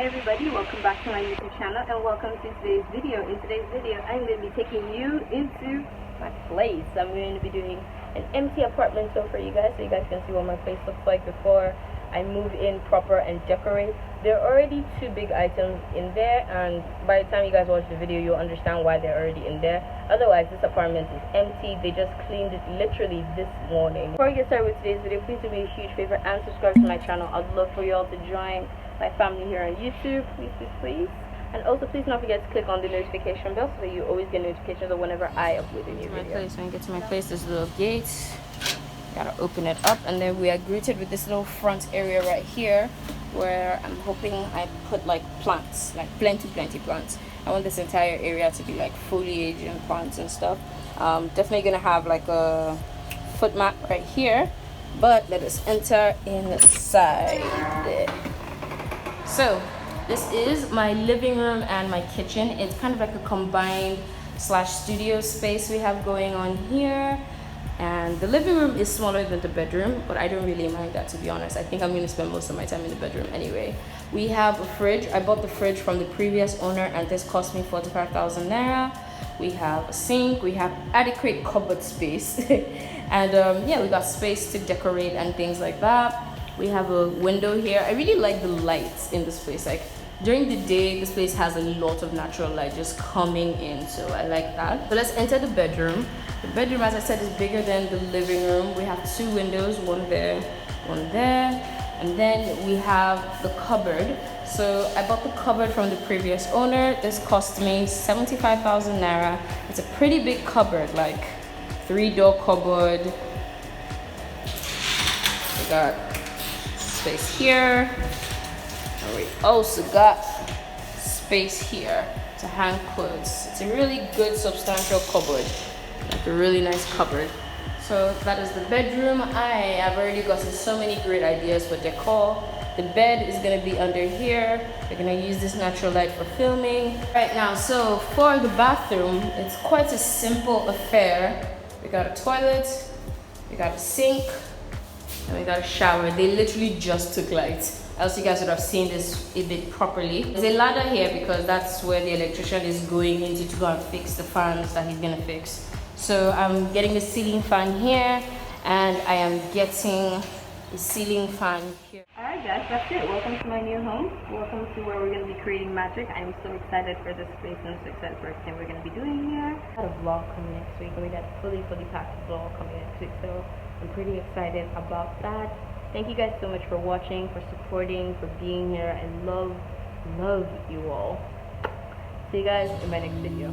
everybody, welcome back to my YouTube channel and welcome to today's video. In today's video, I'm going to be taking you into my place. I'm going to be doing an empty apartment tour for you guys so you guys can see what my place looks like before I move in proper and decorate. There are already two big items in there, and by the time you guys watch the video, you'll understand why they're already in there. Otherwise, this apartment is empty. They just cleaned it literally this morning. Before we get started with today's video, please do me a huge favor and subscribe to my channel. I'd love for you all to join my family here on YouTube. Please. And also, please don't forget to click on the notification bell so that you always get notifications of whenever I upload a new video. When you get to my place, there's a little gate. Gotta open it up, and then we are greeted with this little front area right here where I'm hoping I put like plants, like plenty plants. I want this entire area to be like foliage and plants and stuff. Definitely gonna have like a foot mat right here, but let us enter inside there. So this is my living room and my kitchen. It's kind of like a combined / studio space we have going on here. And the living room is smaller than the bedroom, but I don't really mind that, to be honest. I think I'm going to spend most of my time in the bedroom anyway. We have a fridge. I bought the fridge from the previous owner and this cost me 45,000 naira. We have a sink. We have adequate cupboard space. And yeah, we got space to decorate and things like that. We have a window here. I really like the lights in this place. Like during the day, this place has a lot of natural light just coming in, so I like that. So let's enter the bedroom. The bedroom, as I said, is bigger than the living room. We have two windows, one there, and then we have the cupboard. So I bought the cupboard from the previous owner. This cost me 75,000 naira. It's a pretty big cupboard, like 3-door cupboard. We got space here. And we also got space here to hang clothes. It's a really good, substantial cupboard. Like a really nice cupboard. So that is the bedroom. I have already gotten so many great ideas for decor. The bed is going to be under here. We're going to use this natural light for filming right now. So for the bathroom, it's quite a simple affair. We got a toilet, we got a sink, and we got a shower. They literally just took lights. Else you guys would have seen this a bit properly. There's a ladder here because that's where the electrician is going into to go and fix the fans that he's gonna fix. So I'm getting the ceiling fan here, and I am getting a ceiling fan here. Alright guys, that's it. Welcome to my new home. Welcome to where we're going to be creating magic. I'm so excited for this place and I'm so excited for everything we're going to be doing here. I got a vlog coming next week. We got a fully packed vlog coming next week, so I'm pretty excited about that. Thank you guys so much for watching, for supporting, for being here. I love you all. See you guys in my next video.